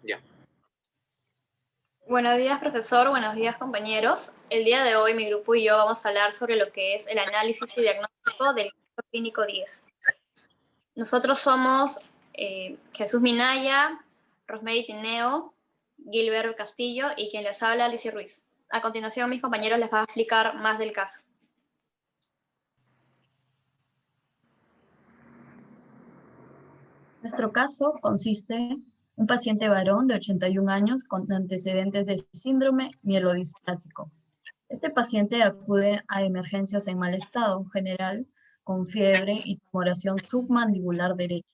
Ya. Buenos días, profesor. Buenos días, compañeros. El día de hoy mi grupo y yo vamos a hablar sobre lo que es el análisis y diagnóstico del caso clínico 10. Nosotros somos Jesús Minaya, Rosmery Tineo, Gilbert Castillo y quien les habla, Alicia Ruiz. A continuación, mis compañeros les van a explicar más del caso. Nuestro caso consiste en un paciente varón de 81 años con antecedentes de síndrome mielodisplásico. Este paciente acude a emergencias en mal estado general, con fiebre y tumoración submandibular derecha.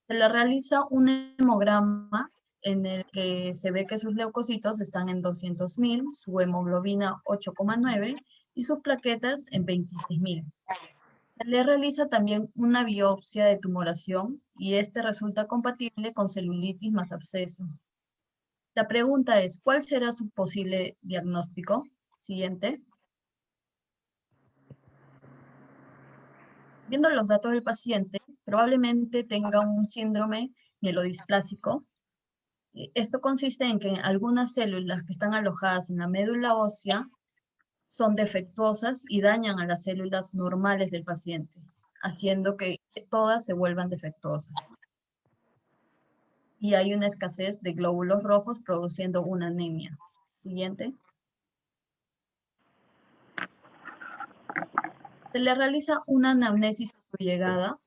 Se le realiza un hemograma en el que se ve que sus leucocitos están en 200.000, su hemoglobina 8,9 y sus plaquetas en 26.000. Se le realiza también una biopsia de tumoración y este resulta compatible con celulitis más absceso. La pregunta es, ¿cuál será su posible diagnóstico? Siguiente. Viendo los datos del paciente, probablemente tenga un síndrome mielodisplásico. Esto consiste en que algunas células que están alojadas en la médula ósea son defectuosas y dañan a las células normales del paciente, haciendo que todas se vuelvan defectuosas. Y hay una escasez de glóbulos rojos produciendo una anemia. Siguiente. Se le realiza una anamnesis a su llegada,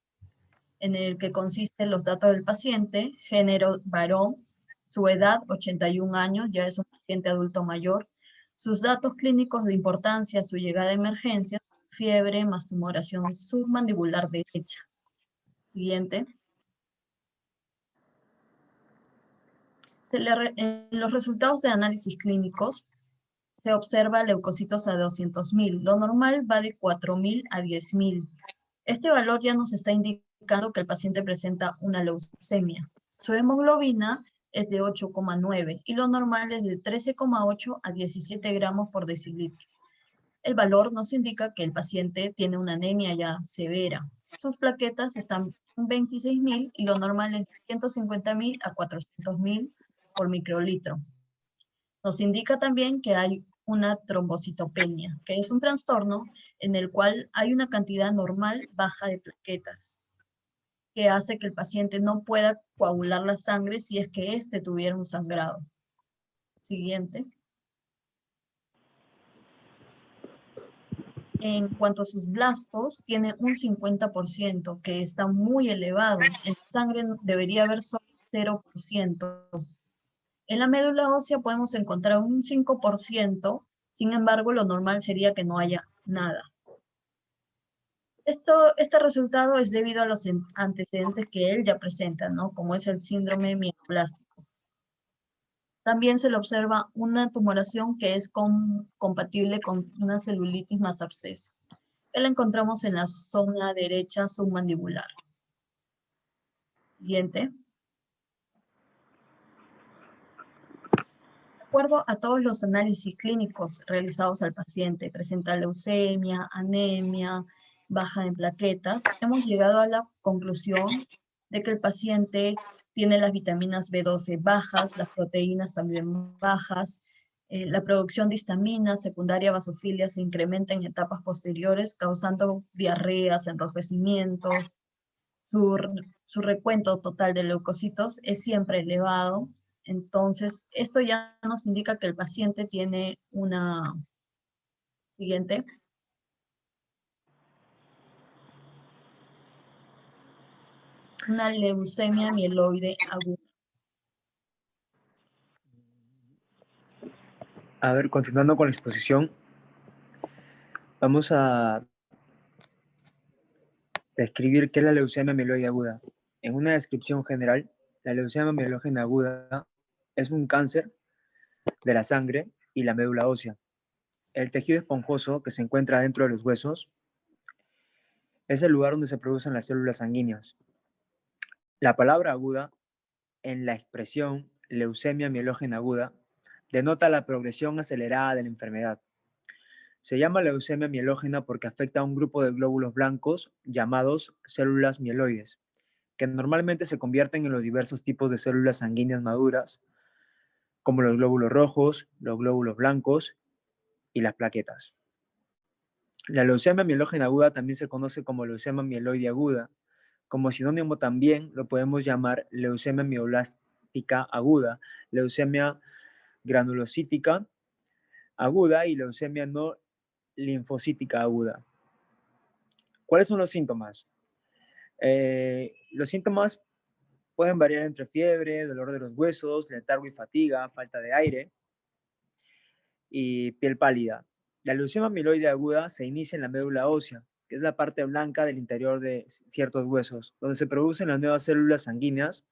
en el que consisten los datos del paciente, género varón, su edad 81 años, ya es un paciente adulto mayor, sus datos clínicos de importancia, su llegada a emergencias, fiebre más tumoración submandibular derecha. Siguiente. En los resultados de análisis clínicos se observa leucocitos a 200.000. Lo normal va de 4.000 a 10.000. Este valor ya nos está indicando que el paciente presenta una leucemia. Su hemoglobina es de 8,9 y lo normal es de 13,8 a 17 gramos por decilitro. El valor nos indica que el paciente tiene una anemia ya severa. Sus plaquetas están en 26.000 y lo normal es de 150.000 a 400.000 por microlitro. Nos indica también que hay una trombocitopenia, que es un trastorno en el cual hay una cantidad normal baja de plaquetas, que hace que el paciente no pueda coagular la sangre si es que éste tuviera un sangrado. Siguiente. En cuanto a sus blastos, tiene un 50%, que está muy elevado. En sangre debería haber solo 0%. En la médula ósea podemos encontrar un 5%, sin embargo, lo normal sería que no haya nada. Este resultado es debido a los antecedentes que él ya presenta, ¿no? Como es el síndrome mieloplástico. También se le observa una tumoración que es compatible con una celulitis más absceso, que la encontramos en la zona derecha submandibular. Siguiente. De acuerdo a todos los análisis clínicos realizados al paciente, presenta leucemia, anemia, baja en plaquetas, hemos llegado a la conclusión de que el paciente tiene las vitaminas B12 bajas, las proteínas también bajas, la producción de histamina secundaria basofilia se incrementa en etapas posteriores, causando diarreas, enrojecimientos. Su recuento total de leucocitos es siempre elevado. Entonces, esto ya nos indica que el paciente tiene una... Siguiente. Una leucemia mieloide aguda. A ver, continuando con la exposición, vamos a describir qué es la leucemia mieloide aguda. En una descripción general, la leucemia mieloide aguda es un cáncer de la sangre y la médula ósea. El tejido esponjoso que se encuentra dentro de los huesos es el lugar donde se producen las células sanguíneas. La palabra aguda en la expresión leucemia mieloide aguda denota la progresión acelerada de la enfermedad. Se llama leucemia mielógena porque afecta a un grupo de glóbulos blancos llamados células mieloides, que normalmente se convierten en los diversos tipos de células sanguíneas maduras, como los glóbulos rojos, los glóbulos blancos y las plaquetas. La leucemia mielógena aguda también se conoce como leucemia mieloide aguda. Como sinónimo también lo podemos llamar leucemia mieloblástica aguda, leucemia granulocítica aguda y leucemia no linfocítica aguda. ¿Cuáles son los síntomas? Los síntomas pueden variar entre fiebre, dolor de los huesos, letargo y fatiga, falta de aire y piel pálida. La leucemia mieloide aguda se inicia en la médula ósea, que es la parte blanca del interior de ciertos huesos, donde se producen las nuevas células sanguíneas,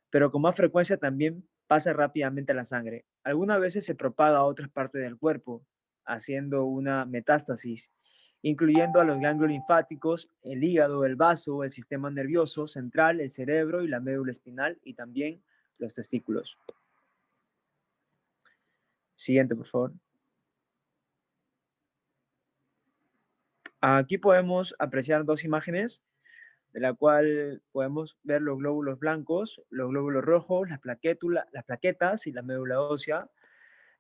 pero con más frecuencia también pasa rápidamente a la sangre. Algunas veces se propaga a otras partes del cuerpo, haciendo una metástasis, incluyendo a los ganglios linfáticos, el hígado, el vaso, el sistema nervioso central, el cerebro y la médula espinal y también los testículos. Siguiente, por favor. Aquí podemos apreciar dos imágenes, de la cual podemos ver los glóbulos blancos, los glóbulos rojos, las plaquetas y la médula ósea.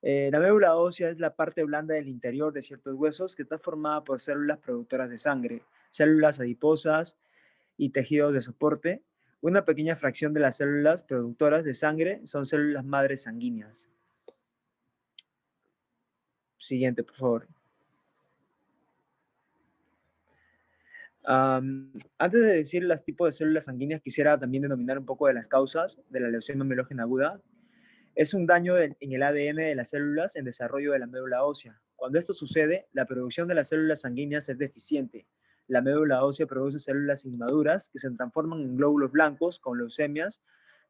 La médula ósea es la parte blanda del interior de ciertos huesos que está formada por células productoras de sangre, células adiposas y tejidos de soporte. Una pequeña fracción de las células productoras de sangre son células madres sanguíneas. Siguiente, por favor. Antes de decir los tipos de células sanguíneas, quisiera también denominar un poco de las causas de la leucemia mielógena aguda. Es un daño en el ADN de las células en desarrollo de la médula ósea. Cuando esto sucede, la producción de las células sanguíneas es deficiente. La médula ósea produce células inmaduras que se transforman en glóbulos blancos con leucemias,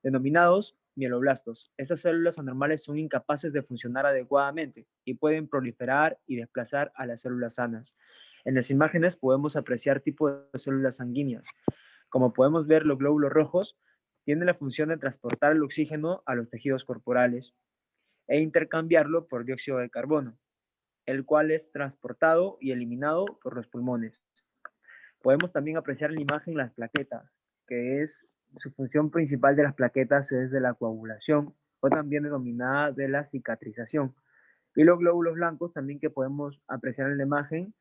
denominados mieloblastos. Estas células anormales son incapaces de funcionar adecuadamente y pueden proliferar y desplazar a las células sanas. En las imágenes podemos apreciar tipos de células sanguíneas. Como podemos ver, los glóbulos rojos tienen la función de transportar el oxígeno a los tejidos corporales e intercambiarlo por dióxido de carbono, el cual es transportado y eliminado por los pulmones. Podemos también apreciar en la imagen las plaquetas, que es su función principal de las plaquetas es de la coagulación o también denominada de la cicatrización. Y los glóbulos blancos también que podemos apreciar en la imagen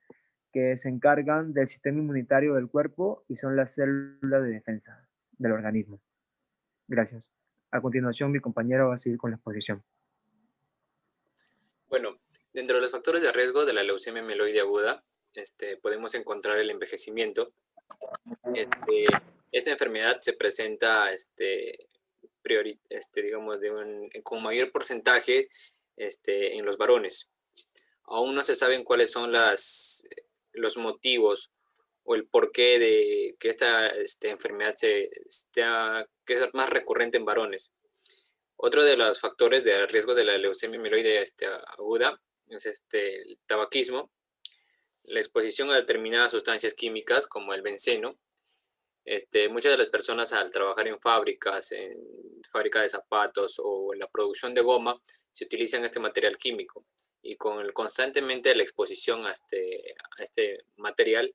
que se encargan del sistema inmunitario del cuerpo y son las células de defensa del organismo. Gracias. A continuación, mi compañero va a seguir con la exposición. Bueno, dentro de los factores de riesgo de la leucemia mieloide aguda, podemos encontrar el envejecimiento. Esta enfermedad se presenta digamos, con mayor porcentaje en los varones. Aún no se saben cuáles son los motivos o el porqué de que esta enfermedad que es más recurrente en varones. Otro de los factores de riesgo de la leucemia mieloide aguda es el tabaquismo, la exposición a determinadas sustancias químicas como el benceno. Muchas de las personas al trabajar en fábricas de zapatos o en la producción de goma, se utilizan este material químico. Y constantemente la exposición a este material,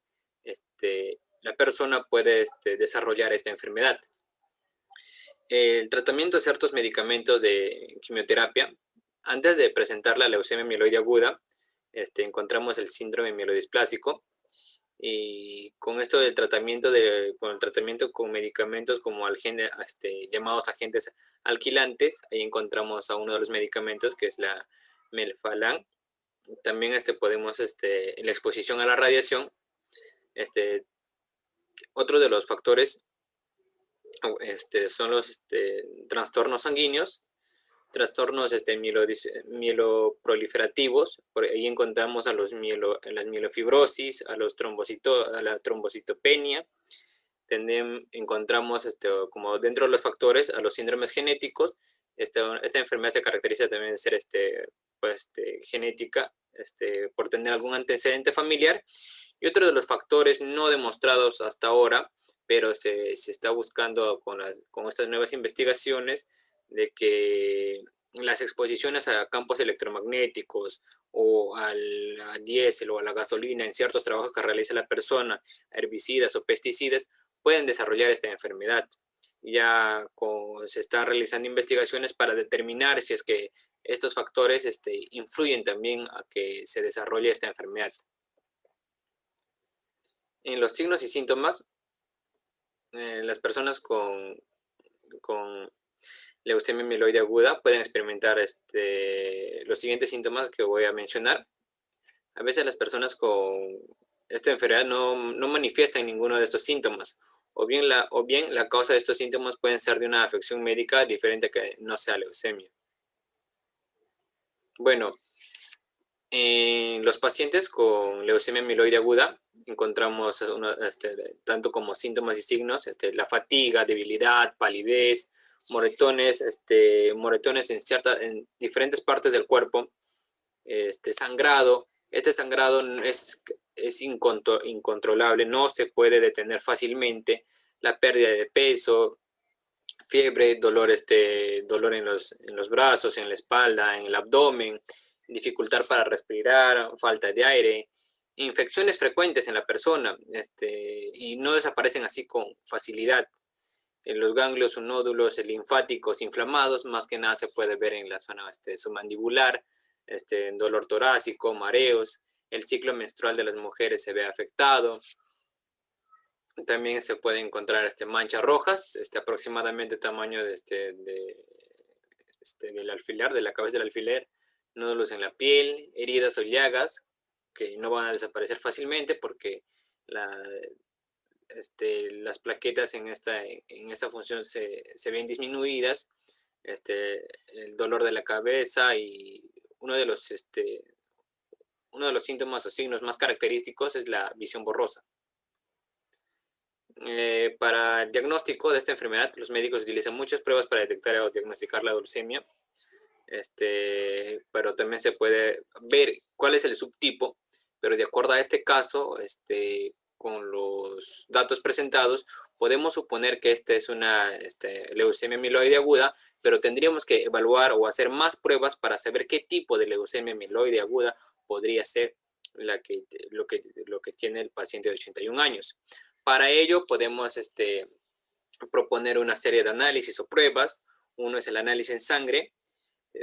la persona puede desarrollar esta enfermedad. El tratamiento de ciertos medicamentos de quimioterapia, antes de presentar la leucemia mieloide aguda, encontramos el síndrome mielodisplásico. Y con esto del tratamiento, con medicamentos como llamados agentes alquilantes, ahí encontramos a uno de los medicamentos que es la melphalan. También podemos, en la exposición a la radiación, otro de los factores son los trastornos sanguíneos, trastornos mieloproliferativos. Por ahí encontramos a las mielofibrosis, a la trombocitopenia. Encontramos como dentro de los factores a los síndromes genéticos. Esta enfermedad se caracteriza también de ser genética, por tener algún antecedente familiar. Y otro de los factores no demostrados hasta ahora, pero se está buscando con estas nuevas investigaciones, de que las exposiciones a campos electromagnéticos o al diésel o a la gasolina en ciertos trabajos que realiza la persona, herbicidas o pesticidas, pueden desarrollar esta enfermedad. Ya se están realizando investigaciones para determinar si es que estos factores influyen también a que se desarrolle esta enfermedad. En los signos y síntomas, las personas con leucemia mieloide aguda pueden experimentar los siguientes síntomas que voy a mencionar. A veces las personas con esta enfermedad no manifiestan ninguno de estos síntomas, o bien la causa de estos síntomas pueden ser de una afección médica diferente que no sea leucemia. Bueno, en los pacientes con leucemia mieloide aguda encontramos tanto como síntomas y signos, la fatiga, debilidad, palidez, moretones, moretones en diferentes partes del cuerpo, sangrado. Este sangrado es incontrolable, no se puede detener fácilmente, la pérdida de peso, fiebre, dolor en los brazos, en la espalda, en el abdomen, dificultad para respirar, falta de aire, infecciones frecuentes en la persona, y no desaparecen así con facilidad. En los ganglios o nódulos linfáticos inflamados, más que nada se puede ver en la zona submandibular, dolor torácico, mareos, el ciclo menstrual de las mujeres se ve afectado. También se puede encontrar manchas rojas, aproximadamente tamaño del alfiler, de la cabeza del alfiler, nódulos en la piel, heridas o llagas que no van a desaparecer fácilmente porque las plaquetas en esta función se ven disminuidas, el dolor de la cabeza, y uno de los síntomas o signos más característicos es la visión borrosa. Para el diagnóstico de esta enfermedad, los médicos utilizan muchas pruebas para detectar o diagnosticar la leucemia, pero también se puede ver cuál es el subtipo, pero de acuerdo a este caso, con los datos presentados, podemos suponer que esta es una leucemia mieloide aguda, pero tendríamos que evaluar o hacer más pruebas para saber qué tipo de leucemia mieloide aguda podría ser lo que tiene el paciente de 81 años. Para ello podemos proponer una serie de análisis o pruebas. Uno es el análisis en sangre.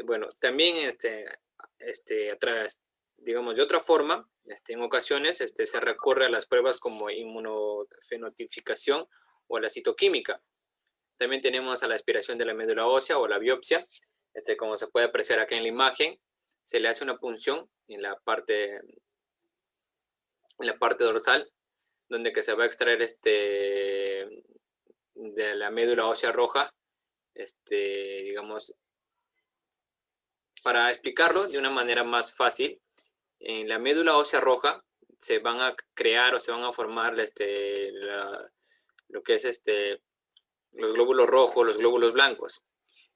Bueno, también digamos de otra forma, en ocasiones se recurre a las pruebas como inmunofenotipificación o a la citoquímica. También tenemos a la aspiración de la médula ósea o la biopsia. Como se puede apreciar acá en la imagen, se le hace una punción en la parte dorsal, donde que se va a extraer de la médula ósea roja, digamos, para explicarlo de una manera más fácil, en la médula ósea roja se van a crear o se van a formar lo que es los glóbulos rojos, los glóbulos blancos.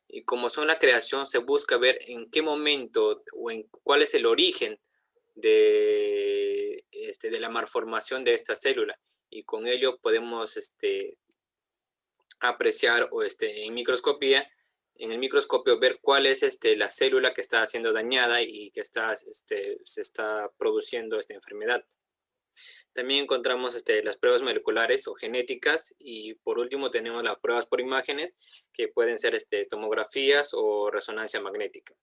Y como son la creación, se busca ver en qué momento o en cuál es el origen de la malformación de esta célula, y con ello podemos apreciar en microscopía, en el microscopio, ver cuál es la célula que está siendo dañada y que se está produciendo esta enfermedad. También encontramos las pruebas moleculares o genéticas, y por último tenemos las pruebas por imágenes, que pueden ser tomografías o resonancia magnética.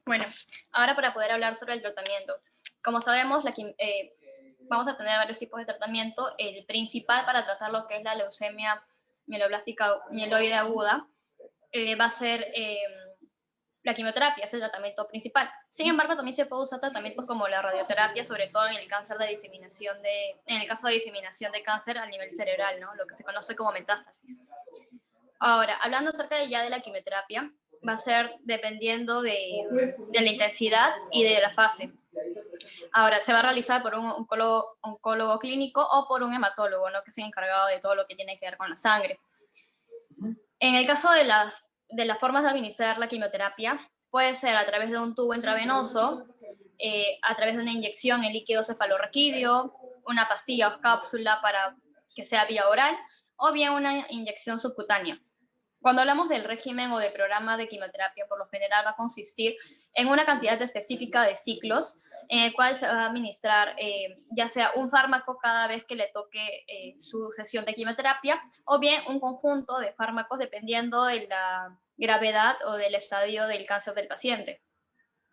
Bueno, ahora para poder hablar sobre el tratamiento. Como sabemos, vamos a tener varios tipos de tratamiento. El principal para tratar lo que es la leucemia mieloblástica mieloide aguda va a ser la quimioterapia, es el tratamiento principal. Sin embargo, también se puede usar tratamientos como la radioterapia, sobre todo en el cáncer en el caso de diseminación de cáncer a nivel cerebral, ¿no? Lo que se conoce como metástasis. Ahora, hablando acerca de la quimioterapia, va a ser dependiendo de la intensidad y de la fase. Ahora, se va a realizar por un oncólogo clínico o por un hematólogo, ¿no? Que es encargado de todo lo que tiene que ver con la sangre. En el caso de las formas de administrar la quimioterapia, puede ser a través de un tubo intravenoso, a través de una inyección en líquido cefalorraquídeo, una pastilla o cápsula para que sea vía oral, o bien una inyección subcutánea. Cuando hablamos del régimen o del programa de quimioterapia, por lo general va a consistir en una cantidad específica de ciclos en el cual se va a administrar ya sea un fármaco cada vez que le toque su sesión de quimioterapia o bien un conjunto de fármacos dependiendo de la gravedad o del estadio del cáncer del paciente.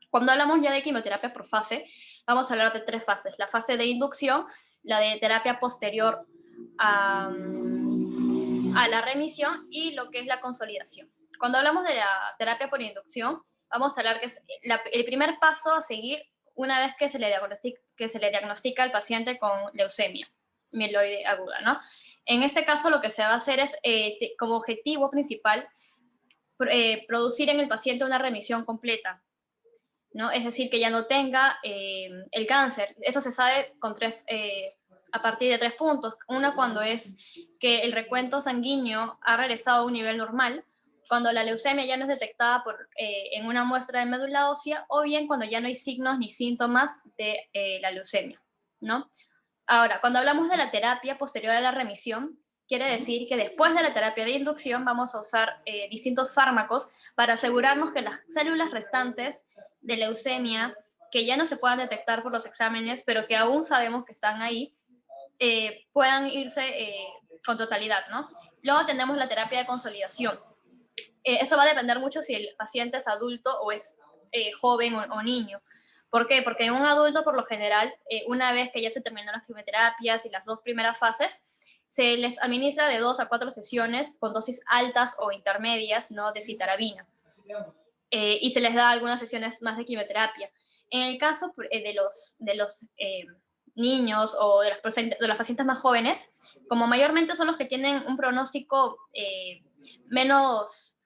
Cuando hablamos ya de quimioterapia por fase, vamos a hablar de 3 fases. La fase de inducción, la de terapia posterior a la remisión y lo que es la consolidación. Cuando hablamos de la terapia por inducción, vamos a hablar que es el primer paso a seguir una vez que se le diagnostica al paciente con leucemia mieloide aguda, ¿no? En este caso lo que se va a hacer es, como objetivo principal, producir en el paciente una remisión completa, ¿no? Es decir, que ya no tenga el cáncer. Eso se sabe a partir de 3 puntos. Uno, cuando es que el recuento sanguíneo ha regresado a un nivel normal, cuando la leucemia ya no es detectada en una muestra de médula ósea, o bien cuando ya no hay signos ni síntomas de la leucemia, ¿no? Ahora, cuando hablamos de la terapia posterior a la remisión, quiere decir que después de la terapia de inducción vamos a usar distintos fármacos para asegurarnos que las células restantes de leucemia, que ya no se puedan detectar por los exámenes, pero que aún sabemos que están ahí, puedan irse con totalidad, ¿no? Luego tenemos la terapia de consolidación. Eso va a depender mucho si el paciente es adulto o es joven o niño. ¿Por qué? Porque en un adulto, por lo general, una vez que ya se terminaron las quimioterapias y las 2 primeras fases, se les administra de 2 a 4 sesiones con dosis altas o intermedias, ¿no?, de citarabina. Y se les da algunas sesiones más de quimioterapia. En el caso de los niños o de las pacientes más jóvenes, como mayormente son los que tienen un pronóstico menos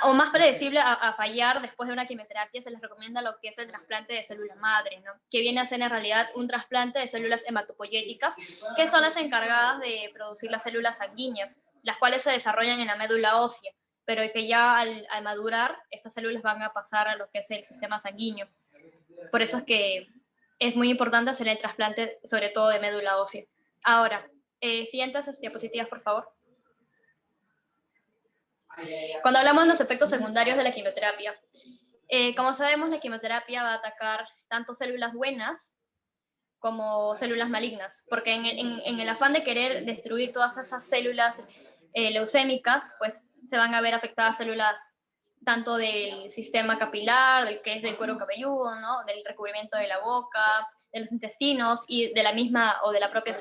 o más predecible a fallar después de una quimioterapia, se les recomienda lo que es el trasplante de célula madre, ¿no?, que viene a ser en realidad un trasplante de células hematopoyéticas, que son las encargadas de producir las células sanguíneas, las cuales se desarrollan en la médula ósea, pero que ya al madurar, esas células van a pasar a lo que es el sistema sanguíneo. Por eso es que es muy importante hacer el trasplante, sobre todo de médula ósea. Ahora, siguientes diapositivas, por favor. Cuando hablamos de los efectos secundarios de la quimioterapia, como sabemos, la quimioterapia va a atacar tanto células buenas como células malignas, porque en el afán de querer destruir todas esas células leucémicas, pues se van a ver afectadas células tanto del sistema capilar, del que es del cuero cabelludo, ¿no?, del recubrimiento de la boca, de los intestinos y de la misma o de la propia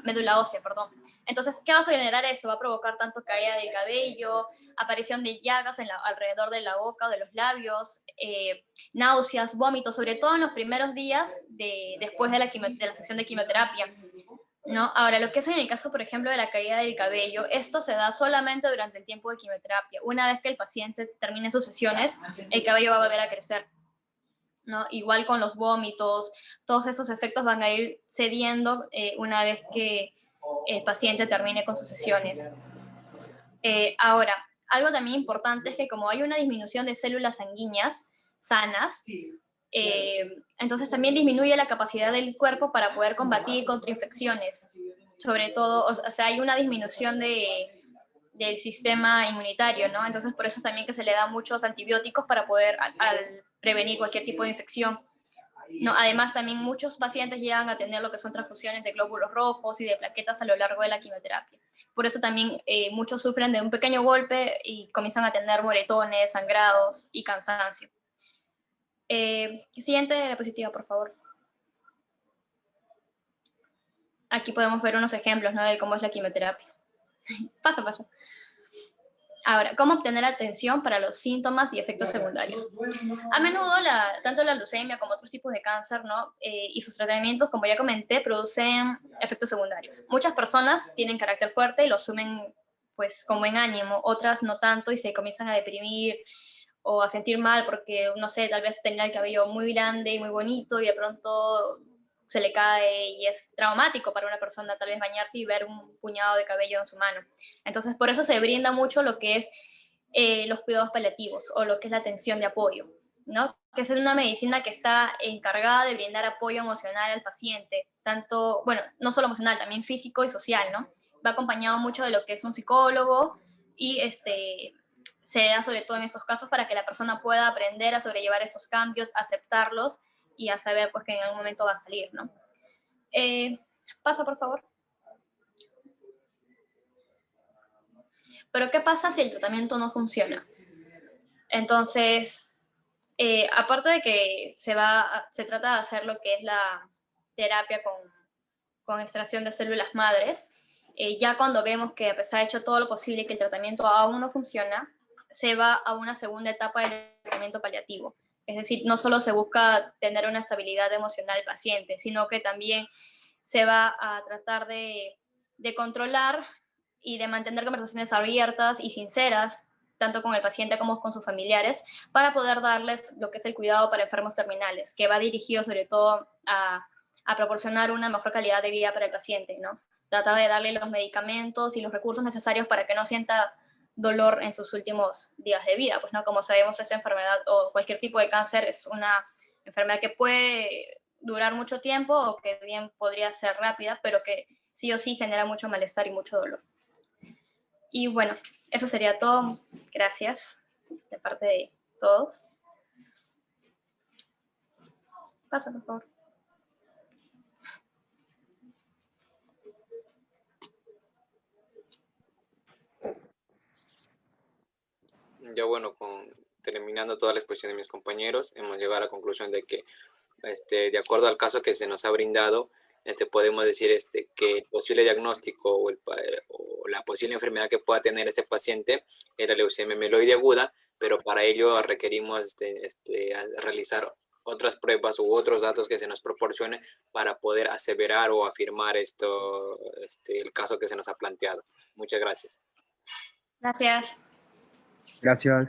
médula ósea, perdón. Entonces, ¿qué va a generar eso? Va a provocar tanto caída del cabello, aparición de llagas alrededor de la boca o de los labios, náuseas, vómitos, sobre todo en los primeros días después de la sesión de quimioterapia, ¿no? Ahora, lo que es en el caso, por ejemplo, de la caída del cabello, esto se da solamente durante el tiempo de quimioterapia. Una vez que el paciente termine sus sesiones, el cabello va a volver a crecer, ¿no? Igual con los vómitos, todos esos efectos van a ir cediendo una vez que el paciente termine con sus sesiones. Ahora, algo también importante es que como hay una disminución de células sanguíneas sanas, entonces también disminuye la capacidad del cuerpo para poder combatir contra infecciones. Sobre todo, o sea, hay una disminución del sistema inmunitario, ¿no? Entonces, por eso también que se le da muchos antibióticos para poder prevenir cualquier tipo de infección, ¿no? Además, también muchos pacientes llegan a tener lo que son transfusiones de glóbulos rojos y de plaquetas a lo largo de la quimioterapia. Por eso también muchos sufren de un pequeño golpe y comienzan a tener moretones, sangrados y cansancio. Siguiente diapositiva, por favor. Aquí podemos ver unos ejemplos, ¿no?, de cómo es la quimioterapia. Pasa. Ahora, ¿cómo obtener atención para los síntomas y efectos secundarios? A menudo, tanto la leucemia como otros tipos de cáncer, ¿no?, y sus tratamientos, como ya comenté, producen efectos secundarios. Muchas personas tienen carácter fuerte y lo asumen pues con buen ánimo, otras no tanto y se comienzan a deprimir o a sentir mal porque, no sé, tal vez tenía el cabello muy grande y muy bonito y de pronto se le cae y es traumático para una persona tal vez bañarse y ver un puñado de cabello en su mano. Entonces, por eso se brinda mucho lo que es los cuidados paliativos o lo que es la atención de apoyo, ¿no?, que es una medicina que está encargada de brindar apoyo emocional al paciente, tanto, bueno, no solo emocional, también físico y social, ¿no? Va acompañado mucho de lo que es un psicólogo y se da sobre todo en estos casos para que la persona pueda aprender a sobrellevar estos cambios, aceptarlos y a saber pues que en algún momento va a salir, ¿no? Pasa, por favor. Pero ¿qué pasa si el tratamiento no funciona? Entonces, aparte de que se trata de hacer lo que es la terapia con extracción de células madres, ya cuando vemos que a pesar de hecho todo lo posible y que el tratamiento aún no funciona, se va a una segunda etapa del tratamiento paliativo. Es decir, no solo se busca tener una estabilidad emocional del paciente, sino que también se va a tratar de controlar y de mantener conversaciones abiertas y sinceras, tanto con el paciente como con sus familiares, para poder darles lo que es el cuidado para enfermos terminales, que va dirigido sobre todo a proporcionar una mejor calidad de vida para el paciente, ¿no? Tratar de darle los medicamentos y los recursos necesarios para que no sienta dolor en sus últimos días de vida, pues no, como sabemos esa enfermedad o cualquier tipo de cáncer es una enfermedad que puede durar mucho tiempo o que bien podría ser rápida, pero que sí o sí genera mucho malestar y mucho dolor. Y bueno, eso sería todo. Gracias de parte de todos. Pasa, por favor. Ya bueno, terminando toda la exposición de mis compañeros, hemos llegado a la conclusión de que, de acuerdo al caso que se nos ha brindado, podemos decir que el posible diagnóstico o la posible enfermedad que pueda tener este paciente era leucemia mieloide aguda, pero para ello requerimos realizar otras pruebas u otros datos que se nos proporcione para poder aseverar o afirmar el caso que se nos ha planteado. Muchas gracias. Gracias. Gracias.